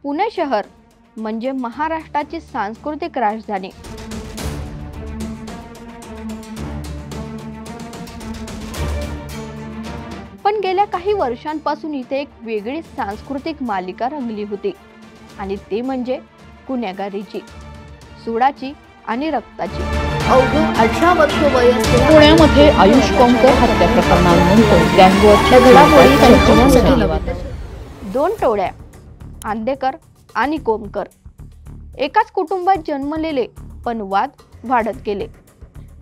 पुणे शहर म्हणजे महाराष्ट्राची सांस्कृतिक राजधानी। पण गेल्या काही वर्षांपासून इथे एक वेगळी सांस्कृतिक मालिका रंगली होती आणि ते म्हणजे गुन्हेगारीची, सुडाची आणि रक्ताची। अवघे 18 वर्ष वय असलेल्या पुण्यामध्ये आयुष कोमकर हत्या प्रकरणानंतर गँगवॉरच्या घडामोडी घडवण्यासाठी दोन टोळ्या, आंदेकर आणि कोमकर, एकाच कुटुंबात जन्मलेले, पण वाद वाढत गेले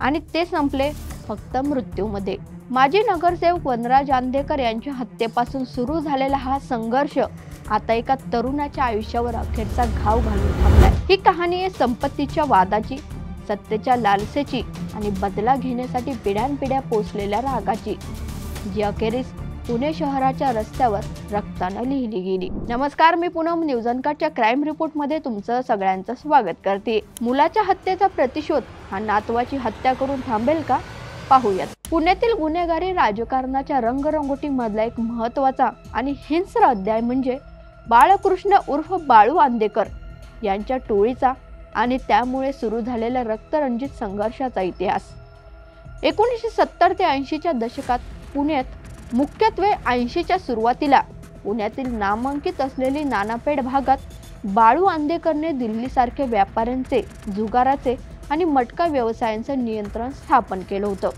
आणि ते संपले फक्त मृत्यूमध्ये। माजी नगरसेवक वनराज आंदेकर यांच्या हत्येपासून सुरू झालेला हा संघर्ष आता एका तरुणाच्या आयुष्यावर अखेरचा घाव घालून थांबलाय। ही कहाणी आहे संपत्तीच्या वादाची, सत्तेच्या लालसेची आणि बदला घेण्यासाठी पिढ्यानपिढ्या पोचलेल्या रागाची, जी अखेरीस पुणे शहराच्या रस्त्यावर रक्ताने लिहिली गेली। नमस्कार, मी पूनम न्यूज अनकटच्या क्राईम रिपोर्ट मध्ये तुमचं सगळ्यांचं स्वागत करते। मुलाच्या हत्येचा प्रतिशोध हा नातवाची हत्या करून थांबेल का, पाहूयात। पुण्यातील गुन्हेगारी राजकारणाच्या रंगरंगोटी मधला एक महत्त्वाचा आणि हिंस्र अध्याय म्हणजे बाळकृष्ण उर्फ बाळू आंदेकर यांच्या टोळीचा आणि त्यामुळे सुरू झालेल्या रक्तरंजित संघर्षाचा इतिहास। 1970 ते 80च्या दशकात पुण्यात, मुख्यत्वे 80च्या सुरुवातीला पुण्यातील नामांकित असलेली नानापेठ भागात बाळू आंदेकरने दिल्लीसारखे व्यापाऱ्यांचे, जुगाराचे आणि मटका व्यवसायांचं नियंत्रण स्थापन केलं होतं।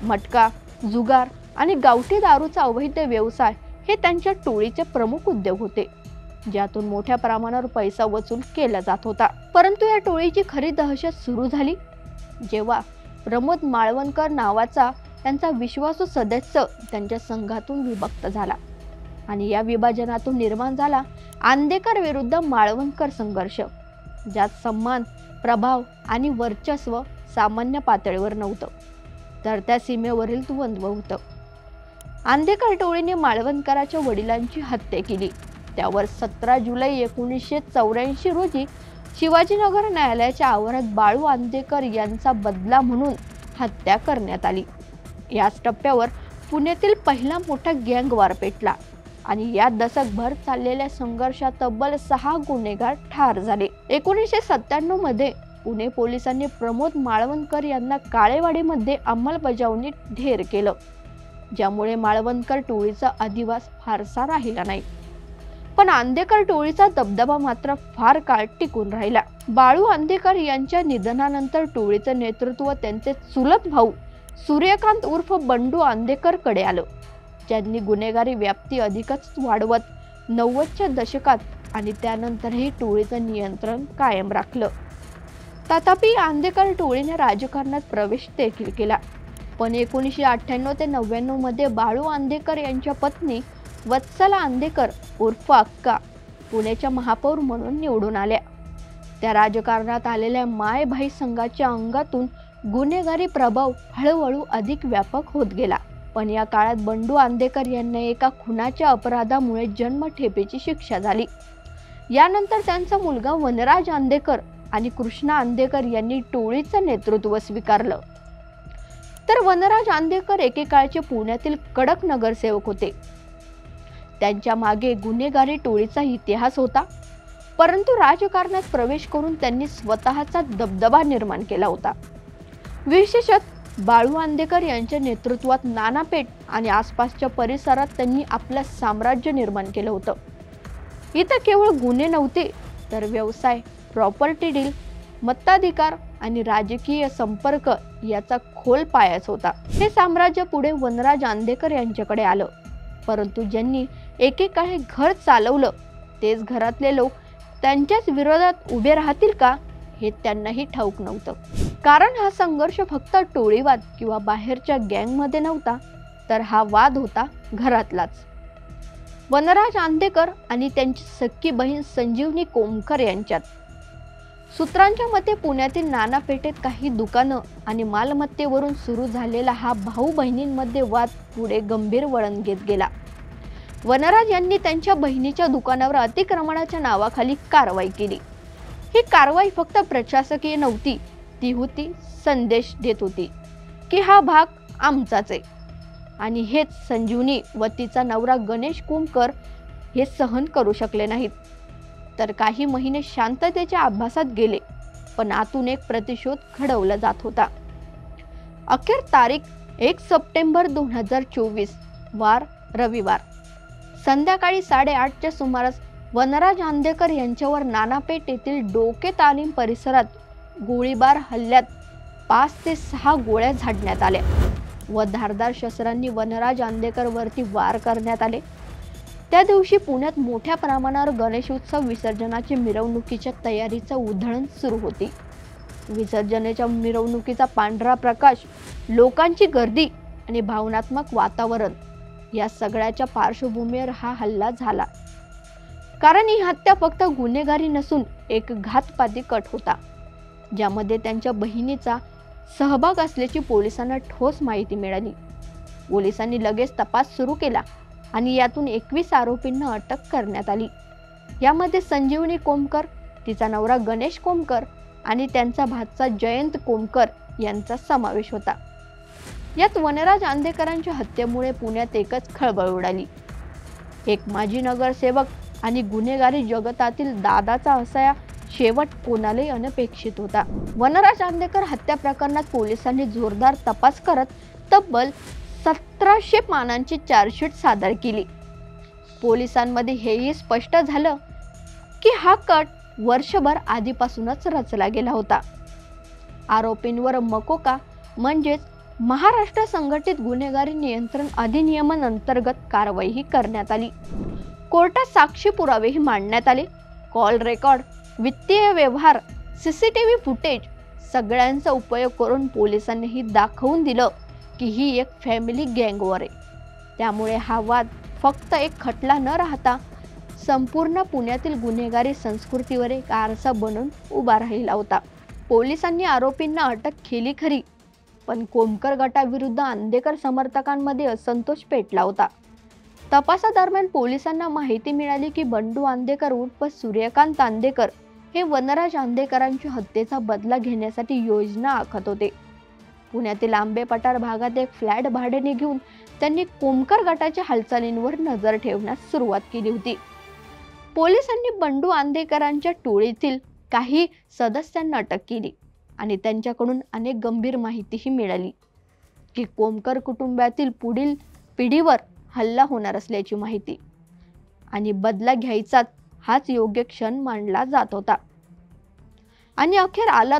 मटका, जुगार आणि गावठी दारूचा अवैध व्यवसाय हे त्यांच्या टोळीचे प्रमुख उद्योग होते, ज्यातून मोठ्या प्रमाणावर पैसा वसूल केला जात होता। परंतु या टोळीची खरी दहशत सुरू झाली जेव्हा प्रमोद माळवणकर नावाचा त्यांचा विश्वासू सदस्य त्यांच्या संघातून विभक्त झाला आणि या विभाजनातून निर्माण झाला आंदेकर विरुद्ध माळवणकर संघर्ष, ज्यात सन्मान, प्रभाव आणि वर्चस्व सामान्य पातळीवर नव्हतं, तर त्या सीमेवरील द्वंद्व होतं। आंदेकर टोळीने माळवणकरांच्या वडिलांची हत्या केली। त्यावर 17 जुलै 1984 रोजी शिवाजीनगर न्यायालयाच्या आवारात बाळू आंदेकर यांचा बदला म्हणून हत्या करण्यात आली। याच टप्प्यावर पुण्यातील पहिला मोठा गँग वार पेटला आणि या दशकभर चाललेल्या संघर्षात तब्बल 6 गुन्हेगार ठार झाले। 1997 मध्ये पुणे पोलिसांनी प्रमोद माळवणकर यांना काळेवाडीमध्ये अंमलबजावणी ढेर केलं, ज्यामुळे माळवणकर टोळीचा अधिवास फारसा राहिला नाही। पण आंदेकर टोळीचा दबदबा मात्र फार काळ टिकून राहिला। बाळू आंदेकर यांच्या निधनानंतर टोळीचं नेतृत्व त्यांचे चुलत भाऊ सूर्यकांत उर्फ बंडू आंदेकर कडे आलं, ज्यांनी गुन्हेगारी व्याप्ती अधिकच वाढवत 90च्या दशकात आणि त्यानंतरही टोळीचं नियंत्रण कायम राखलं। तथापि आंदेकर टोळीने राजकारणात प्रवेश देखील केला, पण 1998 ते 99 मध्ये बाळू आंदेकर यांच्या पत्नी वत्सला आंदेकर उर्फ अक्का पुण्याच्या महापौर म्हणून निवडून आल्या। त्या राजकारणात आलेल्या मायभाई संघाच्या अंगातून गुन्हेगारी प्रभाव हळूहळू अधिक व्यापक होत गेला। पण या काळात बंडू आंदेकर यांना एका खुनाच्या अपराधामुळे जन्मठेपेची शिक्षा झाली। यानंतर त्यांचा मुलगा वनराज आंदेकर आणि कृष्णा आंदेकर यांनी टोळीचं नेतृत्व स्वीकारलं। तर वनराज आंदेकर एकेकाळचे पुण्यातील कडक नगरसेवक होते। त्यांच्या मागे गुन्हेगारी टोळीचा इतिहास होता, परंतु राजकारणात प्रवेश करून त्यांनी स्वतःचा दबदबा निर्माण केला होता। विशेषतः बाळू आंदेकर यांच्या नेतृत्वात नानापेठ आणि आसपासच्या परिसरात त्यांनी आपलं साम्राज्य निर्माण केलं होतं। इथं केवळ गुन्हे नव्हते, तर व्यवसाय, प्रॉपर्टी डील, मताधिकार आणि राजकीय संपर्क याचा खोल पायाच होता। हे साम्राज्य पुढे वनराज आंदेकर यांच्याकडे आलं, परंतु ज्यांनी एकेकाळी घर चालवलं तेच घरातले लोक त्यांच्याच विरोधात उभे राहतील का, हे त्यांनाही ठाऊक नव्हतं। कारण हा संघर्ष फक्त टोळीवाद किंवा बाहेरच्या गँगमध्ये नव्हता, तर हा वाद होता घरातलाच। वनराज आंदेकर आणि त्यांची सख्खी बहीण संजीवनी कोमकर यांच्यात। सूत्रांच्या मते पुण्यातील नानापेठेत काही दुकानं आणि मालमत्तेवरून सुरू झालेला हा भाऊ बहिणींमध्ये वाद पुढे गंभीर वळण घेत गेला। वनराज यांनी त्यांच्या बहिणीच्या दुकानावर अतिक्रमणाच्या नावाखाली कारवाई केली। ही कारवाई फक्त प्रशासकीय नव्हती, ती होती संदेश देत होती की हा भाग आमचाच आहे आणि हेच संजीवनी व तिचा नवरा गणेश कोमकर हे सहन करू शकले नाहीत। तर काही महिने शांततेच्या अभ्यासात गेले, पण आतून एक प्रतिशोध घडवला जात होता. अखेर तारीख 1 सप्टेंबर 2024 वार रविवार संध्याकाळी 8:30च्या सुमारास वनराज आंदेकर यांच्यावर नानापेठ येथील डोके तालीम परिसरात गोळीबार हल्ल्यात 5 ते 6 गोळ्या झाडण्यात आल्या व धारदार शस्त्रांनी वनराज आंदेकर वरती वार करण्यात आले. त्या दिवशी पुण्यात मोठ्या प्रमाणावर गणेशोत्सव विसर्जनाची मिरवणुकीच्या तयारीचा उधळण सुरू होती. विसर्जनेच्या मिरवणुकीचा पांढरा प्रकाश, लोकांची गर्दी आणि भावनात्मक वातावरण या सगळ्याच्या पार्श्वभूमीवर हा हल्ला झाला. कारण ही हत्या फक्त गुन्हेगारी नसून एक घातपाती कट होता, ज्यामध्ये त्यांच्या बहिणीचा सहभाग असल्याची पोलिसांना ठोस माहिती मिळाली. पोलिसांनी लगेच तपास सुरू केला आणि यातून 21 आरोपींना अटक करण्यात आली. यामध्ये संजीवनी कोमकर, तिचा नवरा गणेश कोमकर आणि त्यांचा भाचा जयंत कोमकर यांचा समावेश होता. यात वनराज आंदेकरांच्या हत्येमुळे पुण्यात एकच खळबळ उडाली. एक माजी नगरसेवक आणि गुन्हेगारी जगतातील दादाचा असा शेवट कोणालाही अनपेक्षित होता. वनराज आंदेकर हत्या प्रकरणात पोलिसांनी जोरदार तपास करत तब्बल 1700 पानांची चार्जशीट सादर केली. पोलिसांमध्ये हेही स्पष्ट झालं की हा कट वर्षभर आधीपासूनच रचला गेला होता. आरोपींवर मकोका म्हणजेच महाराष्ट्र संघटित गुन्हेगारी नियंत्रण अधिनियमांतर्गत कारवाईही करण्यात आली. कोर्टात साक्षी पुरावेही मांडण्यात आले. कॉल रेकॉर्ड, वित्तीय व्यवहार, सीसीटीव्ही फुटेज सगळ्यांचा उपयोग करून पोलिसांनीही दाखवून दिलं की ही एक फॅमिली गँगवॉर आहे. त्यामुळे हा वाद फक्त एक खटला न राहता संपूर्ण पुण्यातील गुन्हेगारी संस्कृतीवर एक आरसा बनून उभा राहिला होता. पोलिसांनी आरोपींना अटक केली खरी, पण कोमकर गटाविरुद्ध आंदेकर समर्थकांमध्ये असंतोष पेटला होता. तपासादरम्यान पोलिसांना माहिती मिळाली की बंडू आंदेकर उर्फ सूर्यकांत आंदेकर हे वनराज आंदेकरांच्या हत्येचा बदला घेण्यासाठी योजना आखत होते. पुण्यातील आंबे पठार भागात एक फ्लॅट भाड्याने घेऊन त्यांनी कोमकर गटाच्या हालचालींवर नजर ठेवण्यास सुरुवात केली होती. पोलिसांनी बंडू आंदेकरांच्या टोळीतील काही सदस्यांना अटक केली आणि त्यांच्याकडून अनेक गंभीर माहितीही मिळाली की कोमकर कुटुंबातील पुढील पिढीवर हल्ला होणार असल्याची माहिती आणि बदला घ्यायचाच हाच योग्य क्षण मानला जात होता. आणि अखेर आला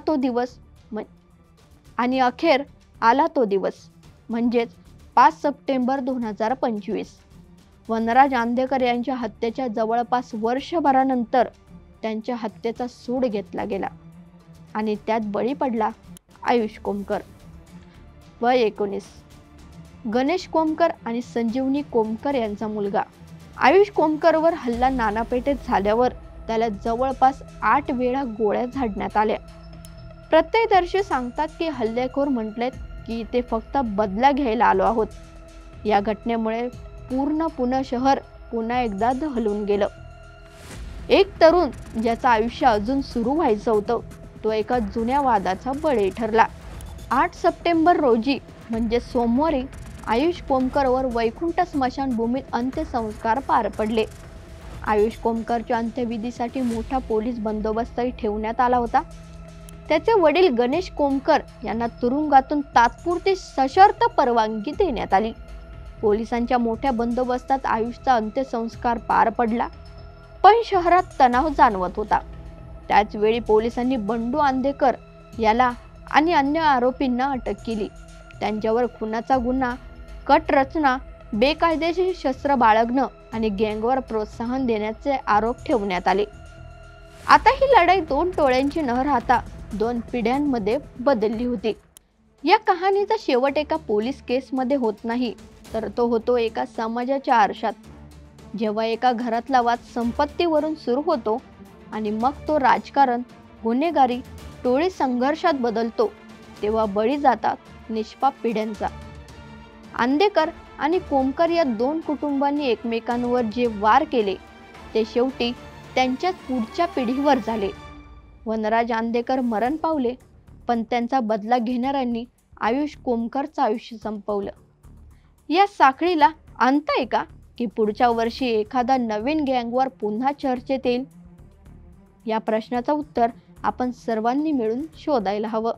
तो दिवस म्हणजेच 5 सप्टेंबर 2025. वनराज आंदेकर यांच्या हत्येच्या जवळपास वर्षभरानंतर त्यांच्या हत्येचा सूड घेतला गेला आणि त्यात बळी पडला आयुष कोमकर, वय 19, गणेश कोमकर आणि संजीवनी कोमकर यांचा मुलगा. आयुष कोमकरवर हल्ला नानापेठेत झाल्यावर त्याला जवळपास 8 वेळा गोळ्या झाडण्यात आल्या. प्रत्यक्षदर्शी सांगतात की हल्लेखोर म्हटलेत की ते फक्त बदला घ्यायला आलो आहोत. या घटनेमुळे पूर्ण पुणे शहर पुन्हा एकदा दहलून गेलं. एक तरुण ज्याचं आयुष्य अजून सुरू व्हायचं होतं तो एका जुन्या वादाचा बळी ठरला. 8 सप्टेंबर रोजी म्हणजे सोमवारी आयुष कोमकरवर वैकुंठ स्मशानभूमीत अंत्यसंस्कार पार पडले. आयुष कोमकरच्या अंत्यविधीसाठी मोठा पोलीस बंदोबस्तही ठेवण्यात आला होता. त्याचे वडील गणेश कोमकर यांना तुरुंगातून तात्पुरती सशर्त परवानगी देण्यात आली. पोलिसांच्या मोठ्या बंदोबस्तात आयुषचा अंत्यसंस्कार पार पडला, पण शहरात तणाव जाणवत होता. त्याच वेळी पोलिसांनी बंडू आंदेकर याला आणि अन्य आरोपींना अटक केली. त्यांच्यावर खुनाचा गुन्हा, कट रचना, बेकायदेशीर शस्त्र बाळगणं आणि गँगवर प्रोत्साहन देण्याचे आरोप ठेवण्यात आले. आता ही लढाई 2 टोळ्यांची न राहता 2 पिढ्यांमध्ये बदलली होती. या कहाणीचा शेवट एका पोलीस केसमध्ये होत नाही, तर तो होतो एका समाजाच्या आरशात. जेव्हा एका घरातला वाद संपत्तीवरून सुरू होतो आणि मग तो राजकारण, गुन्हेगारी, टोळी संघर्षात बदलतो, तेव्हा बळी जातात निष्पाप पिढ्यांचा. आंदेकर आणि कोमकर या 2 कुटुंबांनी एकमेकांवर जे वार केले ते शेवटी त्यांच्याच पुढच्या पिढीवर झाले. वनराज आंदेकर मरण पावले, पण त्यांचा बदला घेणाऱ्यांनी आयुष कोमकरचं आयुष्य संपवलं. या साखळीला अंत आहे का की पुढच्या वर्षी एखादा नवीन गँगवर पुन्हा चर्चेत येईल? या प्रश्नाचं उत्तर आपण सर्वांनी मिळून शोधायला हवं.